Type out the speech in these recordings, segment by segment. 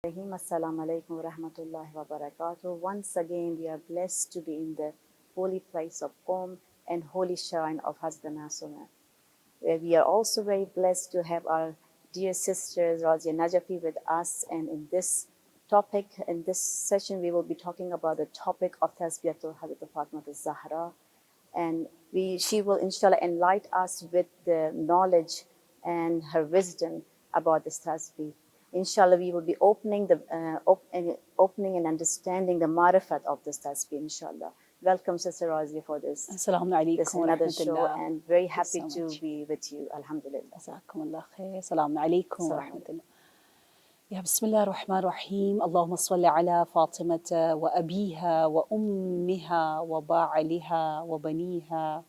Assalamu alaikum wa rahmatullahi wa barakatuh. Once again, we are blessed to be in the holy place of Qom and holy shrine of Hazrat Masuma. We are also very blessed to have our dear sisters Razia Najafi with us. And in this topic, in this session, we will be talking about the topic of Tasbiyatul Hazrat Fatima Zahra. And she will, inshallah, enlighten us with the knowledge and her wisdom about this tasbih. Inshallah, we will be opening and understanding the marifat of this tasbih, inshallah. Welcome, Sister Razia, for this Assalamu alaikum wa another show, rahmatullah. and very Thank you happy so to much. be with you. Alhamdulillah. Jazakumullah khair. Assalamu alaikum wa Assalamu rahmatullah. Ya Bismillah ar-Rahman ar-Rahim. Allahumma salli ala Fatimata wa abiha wa ummiha wa ba'aliha wa baniha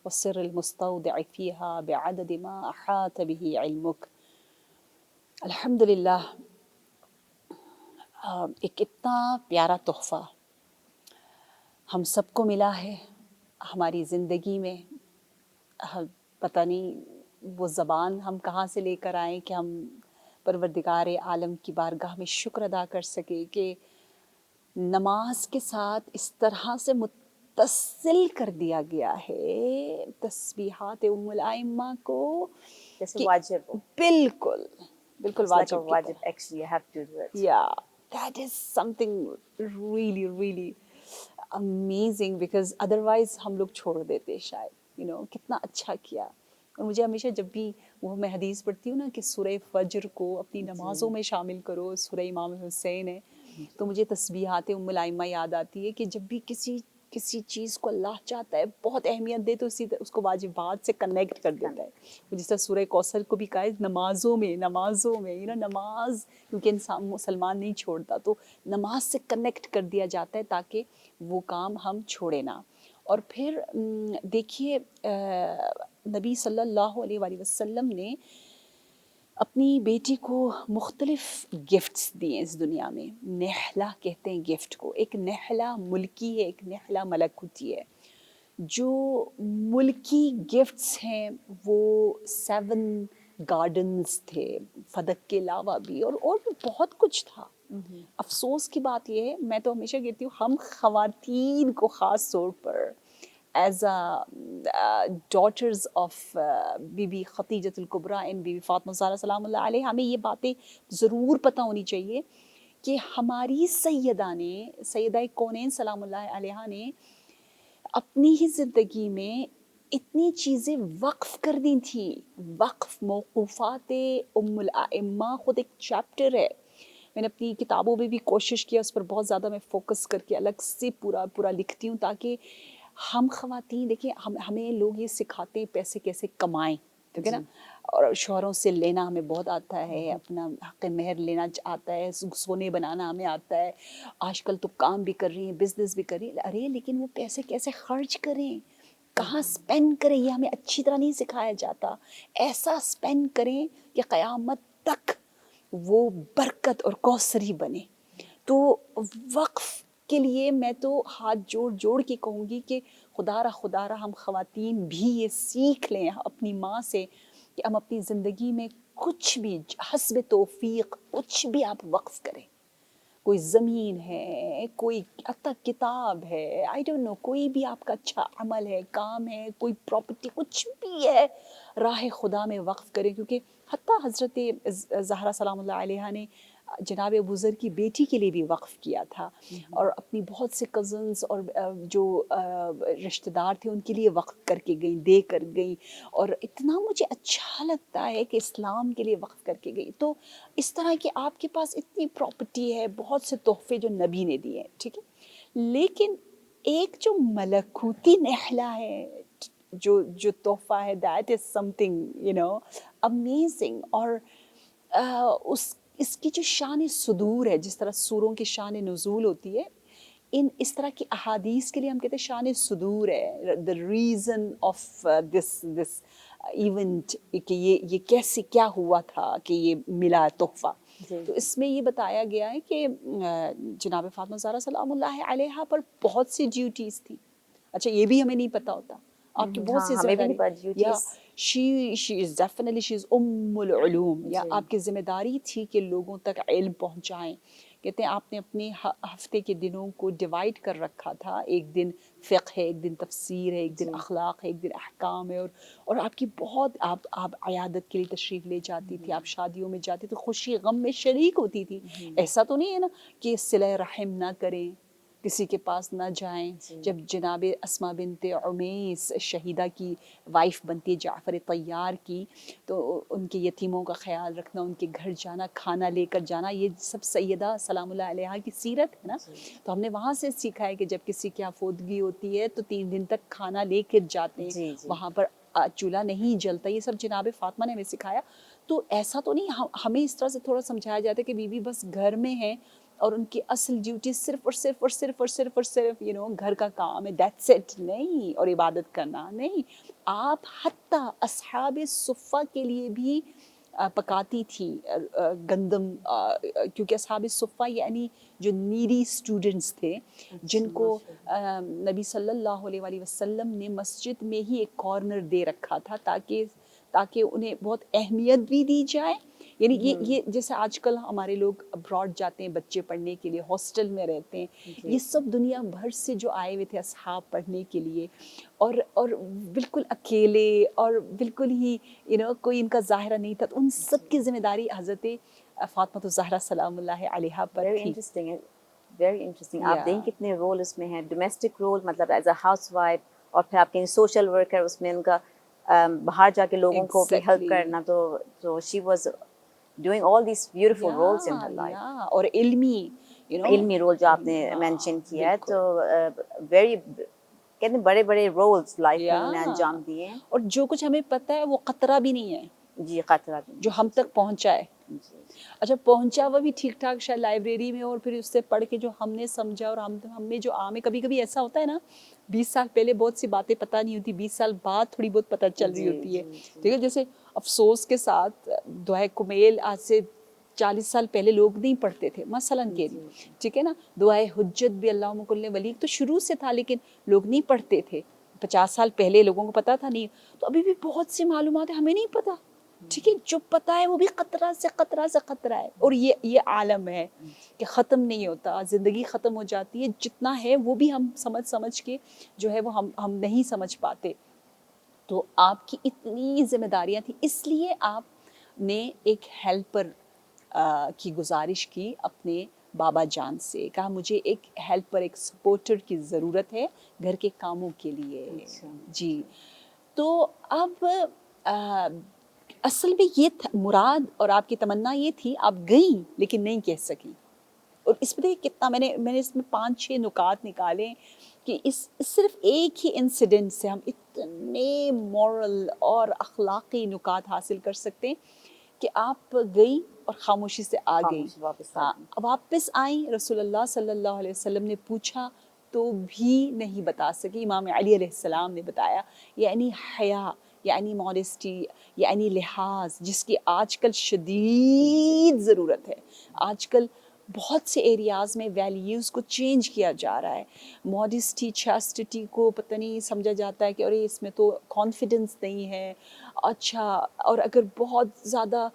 wa sirr al-mustawdi'i fiha bi'adadi ma ahata bihi ilmuk. Alhamdulillah, ایک اتنا پیارا تحفہ ہم سب کو ملا ہے ہماری زندگی میں. پتہ نہیں وہ زبان ہم کہاں سے لے کر آئیں کہ ہم پروردگار عالم کی بارگاہ میں شکر ادا کر سکے کہ نماز کے ساتھ اس طرح سے متصل کر دیا گیا ہے تسبیحات ام الائمہ کو جیسے کہ واجب ہو. بالکل بالکل It's like a واجب کی wajib, طرح. actually, you have to do it. Yeah, that is something really, really amazing because otherwise ہم لوگ چھوڑ دیتے شاید. کتنا اچھا کیا. اور مجھے ہمیشہ جب بھی وہ میں حدیث پڑھتی ہوں نا کہ سورہ فجر کو اپنی نمازوں میں شامل کرو، سورہ امام حسین ہے، تو مجھے تسبیحات ام الائمہ یاد آتی ہے کہ جب بھی کسی چیز کو اللہ چاہتا ہے بہت اہمیت دے تو اس کو واجبات سے کنیکٹ کر دیتا ہے. جس طرح سورہ کوثر کو بھی کہا ہے نمازوں میں نماز، کیونکہ انسان مسلمان نہیں چھوڑتا تو نماز سے کنیکٹ کر دیا جاتا ہے تاکہ وہ کام ہم چھوڑے نہ. اور پھر دیکھیے نبی صلی اللہ علیہ وآلہ وسلم نے اپنی بیٹی کو مختلف گفٹس دیے اس دنیا میں. نحلہ کہتے ہیں گفٹ کو. ایک نحلہ ملکی ہے، ایک نحلہ ملکوتی ہے. جو ملکی گفٹس ہیں وہ 7 گارڈنز تھے فدق کے علاوہ بھی، اور بھی بہت کچھ تھا. افسوس کی بات یہ ہے، میں تو ہمیشہ کہتی ہوں ہم خواتین کو خاص طور پر ایز ڈاٹرز آف بی بی خدیجۃ الکبریٰ اینڈ بی بی فاطمہ زہرا سلام اللہ علیہ، ہمیں یہ باتیں ضرور پتہ ہونی چاہیے کہ ہماری سیدہ کونین سلام اللہ علیہ نے اپنی ہی زندگی میں اتنی چیزیں وقف کر دی تھیں. وقف موقوفات ام الائمہ خود ایک چیپٹر ہے. میں نے اپنی کتابوں میں بھی کوشش کیا، اس پر بہت زیادہ میں فوکس کر کے الگ سے پورا لکھتی ہوں تاکہ ہم خواتین دیکھیں ہمیں لوگ یہ سکھاتے ہیں پیسے کیسے کمائیں، ٹھیک ہے نا، اور شوہروں سے لینا ہمیں بہت آتا ہے، اپنا حق مہر لینا آتا ہے، سونے بنانا ہمیں آتا ہے، آج کل تو کام بھی کر رہی ہیں، بزنس بھی کر رہی ہیں. ارے لیکن وہ پیسے کیسے خرچ کریں، کہاں سپینڈ کریں، یہ ہمیں اچھی طرح نہیں سکھایا جاتا. ایسا سپینڈ کریں کہ قیامت تک وہ برکت اور کوثری بنے. تو وقف کے لیے میں تو ہاتھ جوڑ کے کہوں گی کہ خدا را ہم خواتین بھی یہ سیکھ لیں اپنی ماں سے کہ ہم اپنی زندگی میں کچھ بھی حسب توفیق کچھ بھی آپ وقف کریں. کوئی زمین ہے، کوئی حتیٰ کتاب ہے، آئی ڈونٹ نو، کوئی بھی آپ کا اچھا عمل ہے، کام ہے، کوئی پراپرٹی، کچھ بھی ہے، راہ خدا میں وقف کریں. کیونکہ حتیٰ حضرت زہرا سلام اللہ علیہ نے جناب ابوذر کی بیٹی کے لیے بھی وقف کیا تھا، اور اپنی بہت سے کزنس اور جو رشتہ دار تھے ان کے لیے وقف کر کے گئیں، دے کر گئیں. اور اتنا مجھے اچھا لگتا ہے کہ اسلام کے لیے وقف کر کے گئی. تو اس طرح کہ آپ کے پاس اتنی پراپرٹی ہے، بہت سے تحفے جو نبی نے دیے ہیں، ٹھیک ہے، لیکن ایک جو ملکوتی نحلہ ہے، جو تحفہ ہے، that is some thing amazing. اور اس کی جو شان صدور ہے، جس طرح سوروں کی شان نزول ہوتی ہے، اس طرح کی احادیث کے لیے ہم کہتے ہیں شان صدور ہے. the reason of this event کہ یہ کیسے کیا ہوا تھا کہ یہ ملا تحفہ. تو اس میں یہ بتایا گیا ہے کہ جناب فاطمہ زہرا سلام اللہ علیہ پر بہت سی ڈیوٹیز تھیں. اچھا یہ بھی ہمیں نہیں پتہ ہوتا، آپ کی بہت سی ذمہ داری، she is definitely she is العلوم, یا جی. آپ کی ذمہ داری تھی کہ لوگوں تک علم پہنچائیں. کہتے ہیں آپ نے اپنے ہفتے کے دنوں کو ڈیوائڈ کر رکھا تھا, ایک دن فقہ ہے, ایک دن تفسیر ہے, ایک دن جی. اخلاق ہے, ایک دن احکام ہے, اور آپ کی بہت آپ عیادت کے لیے تشریف لے جاتی تھی, آپ شادیوں میں جاتی تھی, خوشی غم میں شریک ہوتی تھی. ایسا تو نہیں ہے نا کہ صلہ رحم نہ کریں, کسی کے پاس نہ جائیں. جی. جب جناب اسماء بنت عمیس شہیدہ کی وائف بنتی ہے جعفر طیار کی, تو ان کے یتیموں کا خیال رکھنا, ان کے گھر جانا, کھانا لے کر جانا, یہ سب سیدہ سلام اللہ علیہا کی سیرت ہے نا. تو ہم نے وہاں سے سیکھا ہے کہ جب کسی کی آفودگی ہوتی ہے تو 3 دن تک کھانا لے کر جاتے ہیں, جی. جی. وہاں پر چولہا نہیں جلتا. یہ سب جناب فاطمہ نے ہمیں سکھایا. تو ایسا تو نہیں, ہمیں اس طرح سے تھوڑا سمجھایا جاتا ہے کہ بی بی بس گھر میں ہے اور ان کی اصل ڈیوٹی صرف اور صرف اور صرف اور صرف اور صرف گھر کا کام ہے, دیٹس اٹ. نہیں, اور عبادت کرنا نہیں. آپ حتیٰ اصحاب صفہ کے لیے بھی پکاتی تھی گندم, کیونکہ اصحاب صفہ یعنی جو نیڈی اسٹوڈنٹس تھے, جن کو نبی صلی اللہ علیہ وآلہ وسلم نے مسجد میں ہی ایک کارنر دے رکھا تھا تاکہ انہیں بہت اہمیت بھی دی جائے. یعنی یہ جیسے آج کل ہمارے لوگ ابراڈ جاتے ہیں بچے پڑھنے کے لیے, ہاسٹل میں رہتے ہیں, یہ سب دنیا بھر سے جو آئے ہوئے تھے اصحاب پڑھنے کے لیے, اور بالکل اکیلے اور بالکل ہی کوئی ان کا ظاہرہ نہیں تھا, تو ان سب کی ذمہ داری حضرت فاطمہ الزہرا سلام اللہ علیہا پر ویری تھی. انٹرسٹنگ ہے, ویری انٹرسٹنگ. آپ دیکھیں کتنے رول اس میں ہیں, ڈومیسٹک رول مطلب ایز اے ہاؤس وائف, اور پھر آپ کہیں سوشل ورکر, اس میں ان کا باہر جا کے لوگوں کو بھی ہیلپ کرنا. تو she was doing all these beautiful roles in her life. اور علمی علمی رول جو آپ نے مینشن کیا ہے, تو ویری کہتے ہیں بڑے بڑے رولس لائف میں انہوں نے انجام دیے ہیں. اور جو کچھ ہمیں پتہ ہے وہ قطرہ بھی نہیں ہے جی, خطرہ بھی جو ہم تک پہنچا ہے. اچھا پہنچا وہ بھی ٹھیک ٹھاک شاید لائبریری میں, اور پھر اس سے پڑھ کے جو ہم نے سمجھا, اور ہم میں جو عام ہے, کبھی کبھی ایسا ہوتا ہے نا 20 سال پہلے بہت سی باتیں پتہ نہیں ہوتی, 20 سال بعد تھوڑی بہت پتہ چل رہی ہوتی ہے. ٹھیک ہے, جیسے افسوس کے ساتھ دعائے کمیل آج سے 40 سال پہلے لوگ نہیں پڑھتے تھے مثلاً کے لیے, ٹھیک ہے نا. دعائے حجت بھی اللہم کل ولی تو شروع سے تھا, لیکن لوگ نہیں پڑھتے تھے. 50 سال پہلے لوگوں کو پتہ تھا نہیں, تو ابھی بھی بہت سی معلومات ہیں ہمیں نہیں پتہ. ٹھیک ہے, جو پتہ ہے وہ بھی قطرہ سے قطرہ ہے, اور یہ عالم ہے کہ ختم نہیں ہوتا, زندگی ختم ہو جاتی ہے, جتنا ہے وہ بھی ہم سمجھ کے جو ہے وہ ہم نہیں سمجھ پاتے. تو آپ کی اتنی ذمہ داریاں تھیں, اس لیے آپ نے ایک ہیلپر کی گزارش کی اپنے بابا جان سے, کہا مجھے ایک ہیلپر, ایک سپورٹر کی ضرورت ہے گھر کے کاموں کے لیے. جی, تو اب اصل میں یہ مراد اور آپ کی تمنا یہ تھی, آپ گئیں لیکن نہیں کہہ سکیں. اور اس میں کتنا میں نے اس میں 5-6 نکات نکالے کہ اس صرف ایک ہی انسیڈنٹ سے ہم اتنے مورل اور اخلاقی نکات حاصل کر سکتے ہیں کہ آپ گئی اور خاموشی سے آ گئی. واپس آئیں, رسول اللہ صلی اللہ علیہ وسلم نے پوچھا تو بھی نہیں بتا سکی. امام علی علیہ السلام نے بتایا, یعنی حیا, یعنی ماڈسٹی, یعنی لحاظ, جس کی آج کل شدید ضرورت ہے. آج کل بہت سے ایریاز میں ویلیوز کو چینج کیا جا رہا ہے. ماڈسٹی, چاسٹٹی کو پتہ نہیں سمجھا جاتا ہے کہ ارے اس میں تو کانفیڈنس نہیں ہے. اچھا, اور اگر بہت زیادہ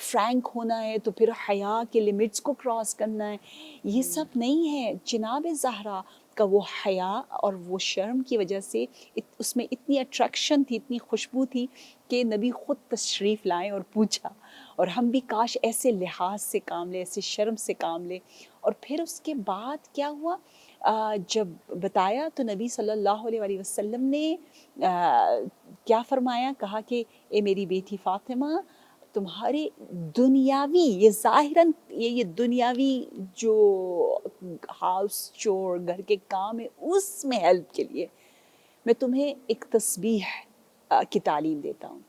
فرینک ہونا ہے تو پھر حیا کے لیمٹس کو کراس کرنا ہے. یہ سب نہیں ہے. جناب زہرا کا وہ حیا اور وہ شرم کی وجہ سے اس میں اتنی اٹریکشن تھی, اتنی خوشبو تھی کہ نبی خود تشریف لائیں اور پوچھا. اور ہم بھی کاش ایسے لحاظ سے کام لیں, ایسے شرم سے کام لیں. اور پھر اس کے بعد کیا ہوا, جب بتایا تو نبی صلی اللہ علیہ وآلہ وسلم نے کیا فرمایا, کہا کہ اے میری بیٹی فاطمہ, تمہارے دنیاوی, یہ ظاہراً یہ دنیاوی جو ہاؤس چور, گھر کے کام ہے, اس میں ہیلپ کے لیے میں تمہیں ایک تسبیح کی تعلیم دیتا ہوں.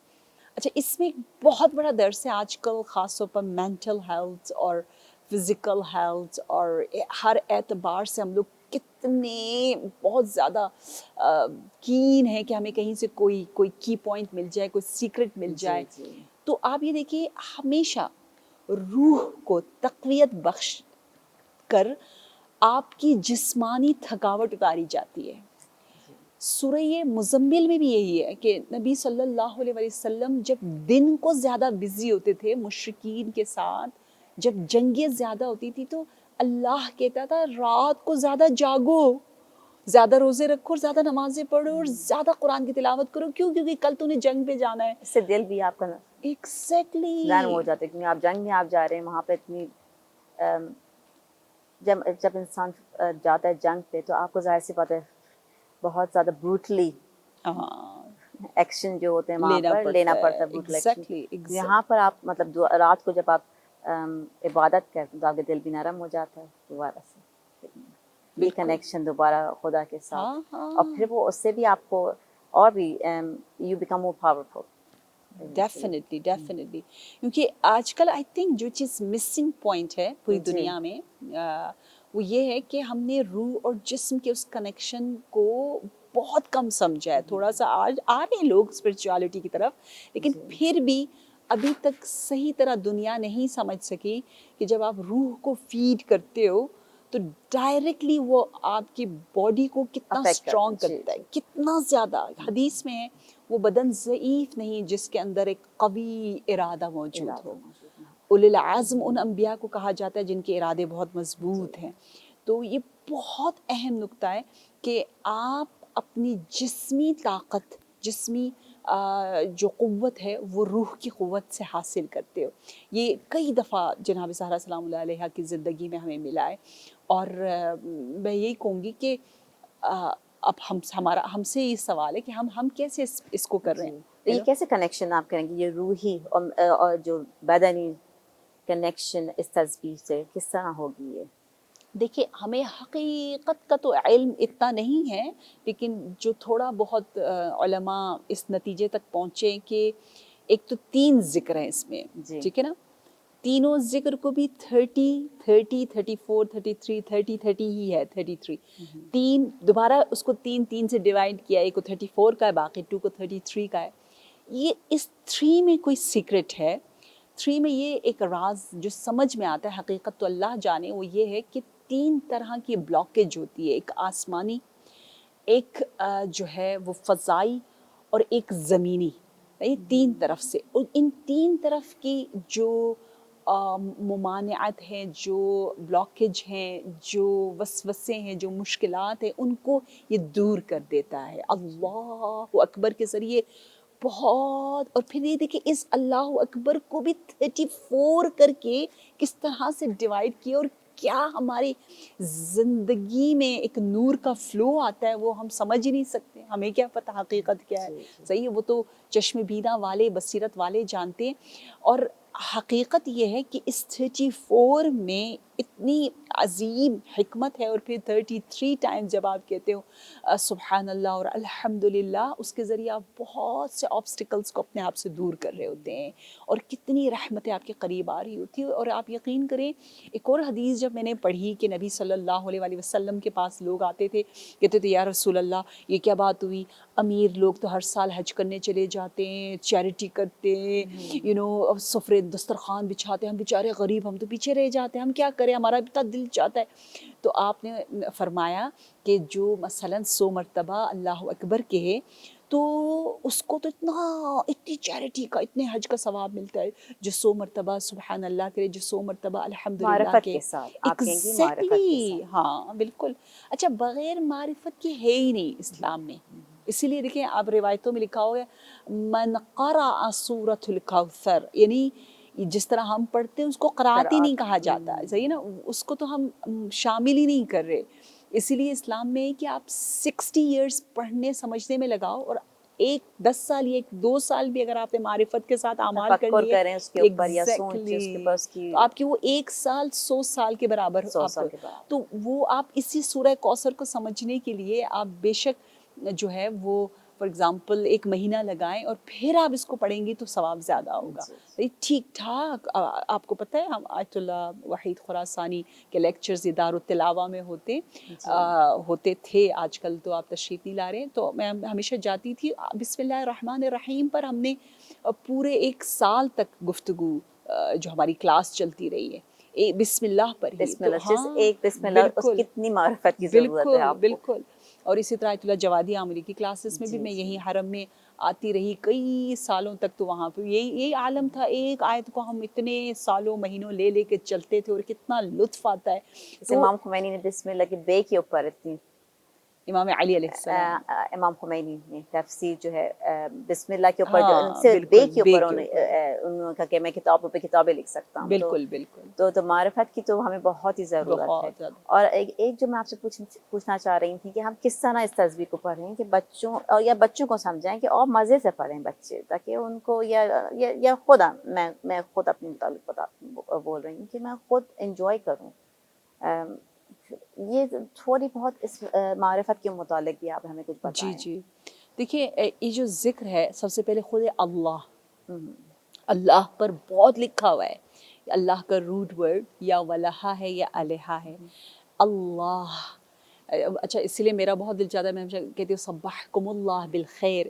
اچھا, اس میں بہت بڑا درس ہے آج کل, خاص طور پر مینٹل ہیلتھ اور فزیکل ہیلتھ, اور ہر اعتبار سے ہم لوگ کتنے بہت زیادہ کین ہیں کہ ہمیں کہیں سے کوئی کی پوائنٹ مل جائے, کوئی سیکرٹ مل جائے. تو آپ یہ دیکھیے, ہمیشہ روح کو تقویت بخش کر آپ کی جسمانی تھکاوٹ اتاری جاتی ہے. سورہ مزمل میں بھی یہی ہے کہ نبی صلی اللہ علیہ وسلم جب دن کو زیادہ بزی ہوتے تھے مشرکین کے ساتھ، جب جنگیں زیادہ ہوتی تھی تو اللہ کہتا تھا رات کو زیادہ جاگو، زیادہ روزے رکھو اور زیادہ نمازیں پڑھو اور زیادہ قرآن کی تلاوت کرو. کیوں؟ کیونکہ کل تو نے جنگ پہ جانا ہے. اس سے دل بھی آپ کا ایگزیکٹلی نرم ہو جاتا ہے، کیونکہ آپ جنگ میں آپ جا رہے ہیں، وہاں پہ اتنی جب انسان جاتا ہے جنگ پہ تو آپ کو ظاہر سی بات ہے بہت زیادہ بروٹلی ایکشن جو ہوتے ہیں وہاں پر لینا پڑتا ہے، بروٹل ایکشن. یہاں پر آپ مطلب رات کو جب آپ عبادت کرتے ہیں تو آپ کا دل بھی نرم ہو جاتا ہے دوبارہ سے، یہ کنیکشن دوبارہ خدا کے ساتھ، اور پھر وہ اس سے بھی آپ کو اور بھی you become more powerful. Definitely definitely. کیونکہ آج کل آئی تھنک جو چیز مسنگ پوائنٹ ہے پوری دنیا میں وہ یہ ہے کہ ہم نے روح اور جسم کے اس کنیکشن کو بہت کم سمجھا ہے. تھوڑا سا آج آ رہے ہیں لوگ اسپرچویلٹی کی طرف، لیکن پھر بھی ابھی تک صحیح طرح دنیا نہیں سمجھ سکی کہ جب آپ روح کو فیڈ کرتے ہو تو ڈائریکٹلی وہ آپ کی باڈی کو کتنا اسٹرانگ کرتا ہے، کتنا زیادہ. حدیث میں ہے وہ بدن ضعیف نہیں جس کے اندر ایک قوی ارادہ موجود ہو. اولی العزم ان انبیاء کو کہا جاتا ہے جن کے ارادے بہت مضبوط ہیں. تو یہ بہت اہم نکتہ ہے کہ آپ اپنی جسمی طاقت، جسمی جو قوت ہے وہ روح کی قوت سے حاصل کرتے ہو. یہ کئی دفعہ جناب زہرا سلام اللہ علیہ کی زندگی میں ہمیں ملا ہے. اور میں یہی کہوں گی کہ اب ہم سے یہ سوال ہے کہ ہم کیسے اس کو کر رہے ہیں. یہ کیسے کنیکشن آپ کریں گے، یہ روحی اور جو بدنی کنیکشن اس تسبیح سے کس طرح ہوگی؟ یہ دیکھیے ہمیں حقیقت کا تو علم اتنا نہیں ہے، لیکن جو تھوڑا بہت علماء اس نتیجے تک پہنچے کہ ایک تو 3 ذکر ہیں اس میں، ٹھیک ہے نا. تینوں ذکر کو بھی 30 34 33 30 ہی ہے، 33 تین دوبارہ اس کو 3 سے ڈیوائڈ کیا، ایک کو 34 کا ہے، باقی 2 کو 33 کا ہے. یہ اس 3 میں کوئی سیکرٹ ہے. 3 میں یہ ایک راز جو سمجھ میں آتا ہے، حقیقت تو اللہ جانے، وہ یہ ہے کہ 3 طرح کی بلاکیج ہوتی ہے، ایک آسمانی، ایک جو ہے وہ فضائی، اور ایک زمینی. یہ 3 طرف سے، اور ان 3 طرف کی جو ممانعت ہیں، جو بلاکیج ہیں، جو وسوسے ہیں، جو مشکلات ہیں، ان کو یہ دور کر دیتا ہے اللہ اکبر کے ذریعے. بہت. اور پھر یہ دیکھیں اس اللہ اکبر کو بھی 34 کر کے کس طرح سے ڈیوائڈ کیا، اور کیا ہماری زندگی میں ایک نور کا فلو آتا ہے وہ ہم سمجھ ہی نہیں سکتے. ہمیں کیا پتہ حقیقت کیا ہے. صحیح ہے، وہ تو چشم بینا والے، بصیرت والے جانتے ہیں. اور حقیقت یہ ہے کہ اس 34 میں اتنی عظیم حکمت ہے. اور پھر 33 ٹائم جب آپ کہتے ہو سبحان اللہ اور الحمدللہ، اس کے ذریعے آپ بہت سے آبسٹیکلس کو اپنے آپ سے دور کر رہے ہوتے ہیں، اور کتنی رحمتیں آپ کے قریب آ رہی ہوتی ہیں. اور آپ یقین کریں، ایک اور حدیث جب میں نے پڑھی کہ نبی صلی اللہ علیہ وسلم کے پاس لوگ آتے تھے، کہتے تھے یا رسول اللہ یہ کیا بات ہوئی، امیر لوگ تو ہر سال حج کرنے چلے جاتے ہیں، چیریٹی کرتے ہیں، سفرے دسترخوان بچھاتے ہیں، ہم بیچارے غریب، ہم تو پیچھے رہ جاتے ہیں، ہم کیا کریں، ہمارا اتنا دل چاہتا ہے. تو آپ نے فرمایا کہ جو مثلا 100 مرتبہ اللہ اکبر کہے تو اس کو تو اتنی چیریٹی کا، اتنے حج کا ثواب ملتا ہے. جو 100 مرتبہ سبحان اللہ کرے، جو 100 مرتبہ الحمدللہ معرفت کے کے ساتھ، آپ کہیں گی معرفت کے ایگزیکٹلی. ساتھ. ہاں بالکل. اچھا بغیر معرفت کے ہے ہی نہیں اسلام میں. اسی لیے دیکھیں آپ روایتوں میں لکھا ہوا ہے من قرأ سورۃ الکوثر، یعنی جس طرح ہم پڑھتے ہیں اس کو قرأت ہی نہیں کہا جاتا، صحیح نا، اس کو تو ہم شامل ہی نہیں کر رہے. اسی لیے اسلام میں ہے کہ آپ 60 ایئرس پڑھنے سمجھنے میں لگاؤ، اور 10 سال یا 2 سال بھی اگر آپ نے معرفت کے ساتھ اعمال کر لیے کریں اس کے اوپر یا سوچیں اس کے پاس کی، تو آپ کی وہ 1 سال 100 سال کے برابر. 100 سال کے برابر. تو وہ آپ اسی سورہ کوثر کو سمجھنے کے لیے آپ بے شک جو ہے وہ فار ایگزامپل 1 مہینہ لگائیں، اور پھر آپ اس کو پڑھیں گی تو ثواب زیادہ ہوگا. ٹھیک ٹھاک. آپ کو پتہ ہے ہم آیت اللہ وحید خراسانی کے لیکچرز دار التلاوہ میں ہوتے تھے، آج کل تو آپ تشریف نہیں لا رہے ہیں، تو میں ہمیشہ جاتی تھی. بسم اللہ الرحمن الرحیم پر ہم نے پورے 1 سال تک گفتگو جو ہماری کلاس چلتی رہی ہے. بسم اللہ پر ہی. بسم اللہ، جس ہاں ایک بسم اللہ اس بالکل کتنی معرفت کی ضرورت ہے بالکل آپ کو. بالکل. اور اسی طرح آیت اللہ جوادی عامری کی کلاسز میں بھی جی میں جی یہی حرم میں آتی رہی کئی سالوں تک. تو وہاں پہ یہی عالم تھا، ایک آیت کو ہم اتنے سالوں مہینوں لے لے کے چلتے تھے اور کتنا لطف آتا ہے. جیسے امام خمینی نے بسم اللہ کے بے کے اوپر اتنی امام علی علیہ السلام امام خمینی نے تفسیر جو ہے بسم اللہ کے اوپر جو ان ہاں سے بے بالکل کے بے اوپر کے اوپر انہوں نے کہا کہ میں کتابوں پہ کتابیں لکھ سکتا ہوں. بالکل بالکل تو معرفت کی تو ہمیں بہت ہی ضرورت ہے. بہت زیادہ. اور ایک جو میں آپ سے پوچھنا چاہ رہی تھی کہ ہم کس طرح اس تصویر کو پڑھیں کہ بچوں یا بچوں کو سمجھائیں کہ اور مزے سے پڑھیں بچے، تاکہ ان کو یا خود میں خود اپنے متعلق بول رہی ہوں کہ میں خود انجوائے کروں. یہ تھوڑی بہت اس معرفت کے متعلق بھی آپ ہمیں کچھ جی بتائیں. جی دیکھیے یہ جو ذکر ہے سب سے پہلے خود اللہ پر بہت لکھا ہوا ہے. اللہ کا روٹ ورڈ یا ولہا ہے یا الہا ہے. اللہ اچھا اسی لیے میرا بہت دل چاہتا ہے، میں ہمیشہ کہتی ہوں صبحکم اللہ بالخیر.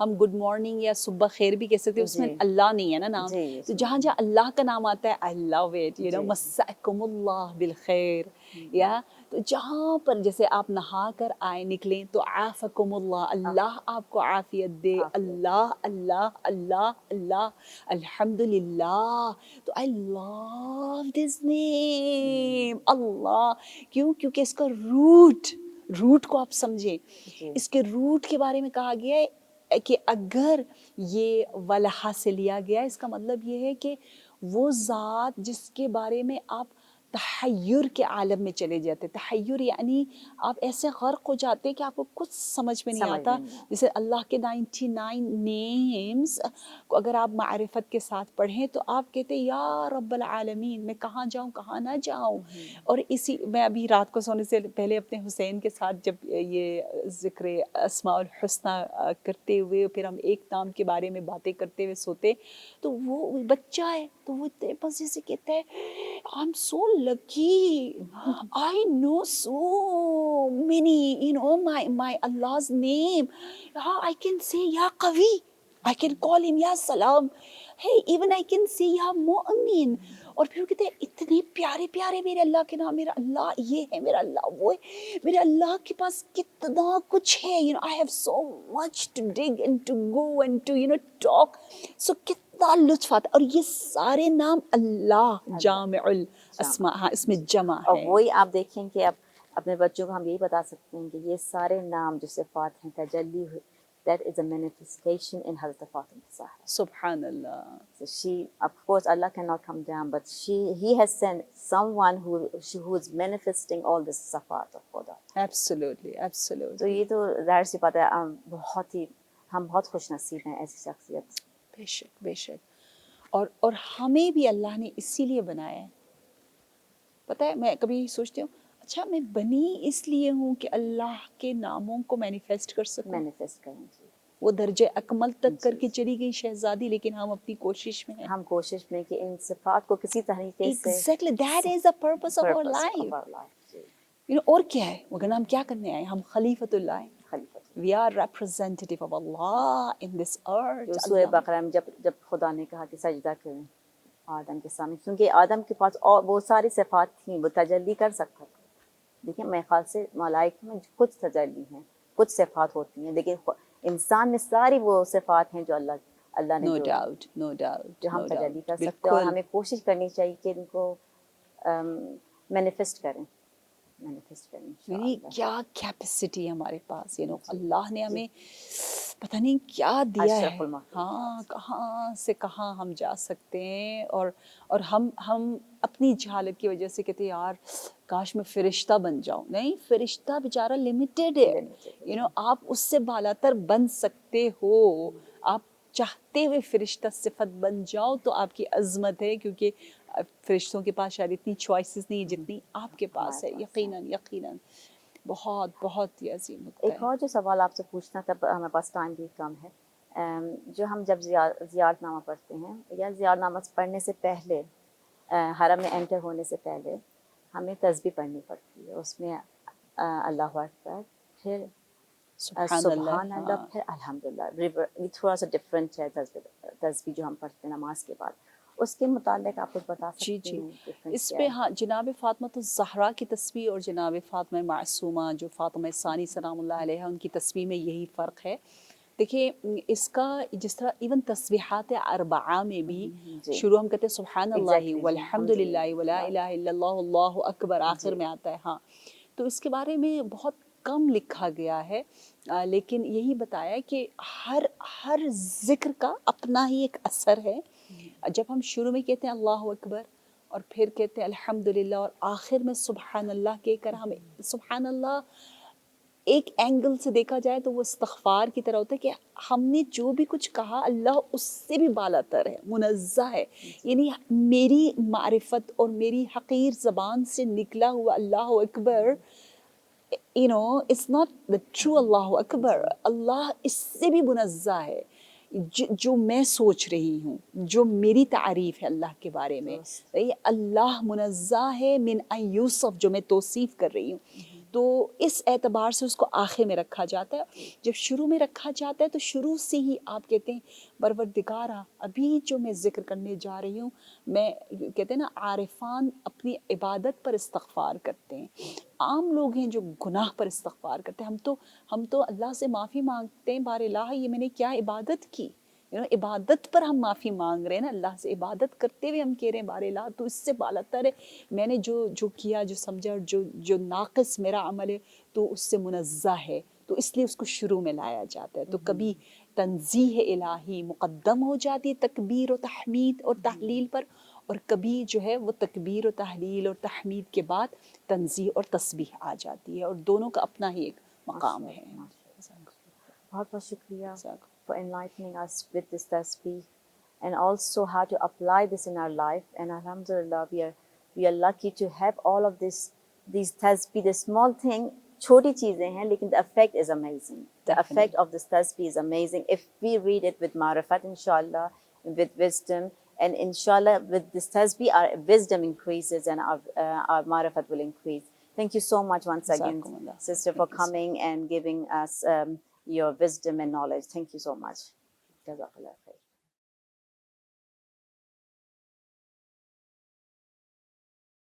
ہم گڈ مارننگ یا صبح خیر بھی کہہ سکتے ہیں، اس میں جی اللہ نہیں ہے نا نام. جی تو جہاں جہاں اللہ کا نام آتا ہے I love it, you know, جی مساکم اللہ بالخیر. یا تو جہاں پر جیسے آپ نہا کر آئے نکلیں تو عافکم اللہ، اللہ آپ کو عافیت دے. اللہ اللہ اللہ اللہ الحمدللہ. تو I love this name اللہ. کیوں؟ کیونکہ اس کا روٹ کو آپ سمجھیں. جی اس کے روٹ کے بارے میں کہا گیا ہے کہ اگر یہ ولہا سے لیا گیا، اس کا مطلب یہ ہے کہ وہ ذات جس کے بارے میں آپ تحیر کے عالم میں چلے جاتے. تحیر یعنی آپ ایسے غرق ہو جاتے کہ آپ کو کچھ سمجھ میں نہیں آتا. جیسے اللہ کے 99 نیمز کو اگر آپ معرفت کے ساتھ پڑھیں تو آپ کہتے یا رب العالمین میں کہاں جاؤں کہاں نہ جاؤں. اور اسی میں ابھی رات کو سونے سے پہلے اپنے حسین کے ساتھ جب یہ ذکر اسماء الحسنہ کرتے ہوئے پھر ہم ایک نام کے بارے میں باتیں کرتے ہوئے سوتے، تو وہ بچہ ہے تو وہ بس جیسے کہتا ہے I'm so lucky, I know so many, you know, my Allah's name. I can say Ya Qawi, I can call him Ya Salam. Hey, even I can say Ya Mu'min. اور پھر وہ کہتے ہیں اتنے پیارے پیارے میرے اللہ کے نام. میرا اللہ یہ ہے، میرا اللہ وہ ہے. میرے اللہ کے پاس کتنا کچھ ہے. You know, I have so much to dig and to go and to, you know, talk. So کتنا لطف آتا. اور یہ سارے نام اللہ جامع الاسماء، ہاں اس میں جمع اور ہے. وہی آپ دیکھیں کہ اب اپنے بچوں کو ہم یہی بتا سکتے ہیں کہ یہ سارے نام جو صفات ہیں تجلی ہوئی، that is a manifestation in Hazrat Fatima Zahra. سبحان اللہ. So she, of course, Allah cannot come down, but he has sent someone who is manifesting all this safat of Khuda. Absolutely, تو absolutely. یہ تو ظاہر سی بات ہے، ہم بہت خوش نصیب ہیں ایسی شخصیت. بے شک بے شک. اور ہمیں بھی اللہ نے اسی لیے بنایا ہے. پتہ ہے میں کبھی سوچتی ہوں اچھا میں بنی اس لیے ہوں کہ اللہ کے ناموں کو مینیفیسٹ کر سکوں. مینیفیسٹ کریں جی. وہ درجے اکمل تک کر کے چلی گئی شہزادی، لیکن ہم اپنی کوشش میں ہیں. ہم کوشش میں کہ ان صفات کو کسی طریقے سے Exactly, that is the purpose of our life. G. You know, اور کیا ہے وگرنہ ہم کیا کرنے آئے؟ ہم خلیفۃ اللہ ہیں. خلیفہ We are representative of Allah in this earth. جو سورہ بقرہ میں جب خدا نے کہا کہ سجدہ کریں آدم کے سامنے، کیونکہ آدم کے پاس اور وہ ساری صفات تھیں، وہ تجلی کر سکتا تھا. دیکھیں میرے خیال سے ملائکہ میں کچھ تجلی ہیں، کچھ صفات ہوتی ہیں، لیکن انسان میں ساری وہ صفات ہیں جو اللہ نے No doubt, no doubt, جو ہم no تجلی doubt. کر سکتے ہیں. اور بالکل. ہمیں کوشش کرنی چاہیے کہ ان کو مینیفیسٹ کریں یعنی کیا کیپیسٹی ہے ہمارے پاس. You know, اللہ نے ہمیں پتہ نہیں کیا دیا ہے. ہاں کہاں سے کہاں ہم جا سکتے ہیں. اور ہم اپنی جہالت کی وجہ سے کہتے ہیں یار کاش میں فرشتہ بن جاؤں. نہیں، فرشتہ بیچارہ لمیٹیڈ ہے. You know, آپ اس سے بالاتر بن سکتے ہو. آپ چاہتے ہوئے فرشتہ صفت بن جاؤ تو آپ کی عظمت ہے، کیونکہ فرشتوں کے پاس شاید اتنی چوائسیز نہیں جتنی آپ کے پاس ہے. یقیناً یقیناً بہت بہت ہی عظیم نکتہ ہے. ایک اور جو سوال آپ سے پوچھنا تھا، ہمارے پاس ٹائم بھی کم ہے، جو ہم جب زیارت نامہ پڑھتے ہیں یا زیارت نامہ پڑھنے سے پہلے، حرم میں انٹر ہونے سے پہلے ہمیں تسبیح پڑھنی پڑتی ہے. اس میں اللہ اکبر، پھر سبحان اللہ، پھر الحمدللہ. یہ تھوڑا سا ڈفرینٹ ہے تسبیح جو ہم پڑھتے ہیں نماز کے بعد. اس کے متعلق آپ کچھ بتا جی سکتی جی ہیں difference اس کیا پہ ہے؟ ہاں جناب فاطمہ الزہرا کی تسبیح اور جناب فاطمہ معصومہ جو فاطمہ ثانی سلام اللہ علیہ ان کی تسبیح میں یہی فرق ہے. دیکھیے اس کا جس طرح ایون تسبیحات اربعہ میں بھی جی شروع ہم کہتے ہیں سبحان اللہ Exactly, جی والحمد للہ ولا الہ الا اللہ اللہ اکبر آخر جی میں آتا ہے. ہاں تو اس کے بارے میں بہت کم لکھا گیا ہے لیکن یہی بتایا کہ ہر ذکر کا اپنا ہی ایک اثر ہے. جب ہم شروع میں کہتے ہیں اللہ اکبر اور پھر کہتے ہیں الحمدللہ اور آخر میں سبحان اللہ کہہ کر ہمیں سبحان اللہ ایک اینگل سے دیکھا جائے تو وہ استغفار کی طرح ہوتا ہے کہ ہم نے جو بھی کچھ کہا اللہ اس سے بھی بالا تر ہے منزہ ہے. یعنی میری معرفت اور میری حقیر زبان سے نکلا ہوا اللہ اکبر it's not the true اللہ اکبر. اللہ اس سے بھی منزہ ہے. جو میں سوچ رہی ہوں جو میری تعریف ہے اللہ کے بارے میں اللہ منزہ ہے من ان یوصف جو میں توصیف کر رہی ہوں. تو اس اعتبار سے اس کو آخر میں رکھا جاتا ہے. جب شروع میں رکھا جاتا ہے تو شروع سے ہی آپ کہتے ہیں پروردگارا ابھی جو میں ذکر کرنے جا رہی ہوں میں کہتے ہیں نا عارفان اپنی عبادت پر استغفار کرتے ہیں. عام لوگ ہیں جو گناہ پر استغفار کرتے ہیں. ہم تو اللہ سے معافی مانگتے ہیں بار الہ یہ میں نے کیا عبادت کی عبادت پر ہم معافی مانگ رہے ہیں نا اللہ سے. عبادت کرتے ہوئے ہم کہہ رہے ہیں بار الہ تو اس سے بالا تر ہے میں نے جو کیا جو سمجھا جو ناقص میرا عمل ہے تو اس سے منزہ ہے. تو اس لیے اس کو شروع میں لایا جاتا ہے. تو کبھی تنزیہ الہی مقدم ہو جاتی ہے تکبیر و تحمید اور تحلیل پر اور کبھی جو ہے وہ تکبیر و تحلیل اور تحمید کے بعد تنزیہ اور تسبیح آ جاتی ہے اور دونوں کا اپنا ہی ایک مقام ہے. بہت بہت شکریہ for enlightening us with this tasbih and also how to apply this in our life. And alhamdulillah, we are lucky to have all of these tasbih, the small thing, چھوٹی چیزیں ہیں لیکن the effect is amazing. The effect of this tasbih is amazing if we read it with ma'rifat, inshallah, with wisdom. And inshallah, with this tasbih, our wisdom increases and our ma'rifat will increase. Thank you so much once again, sister, for coming and giving us your wisdom and knowledge. Thank you so much. Jazakallah.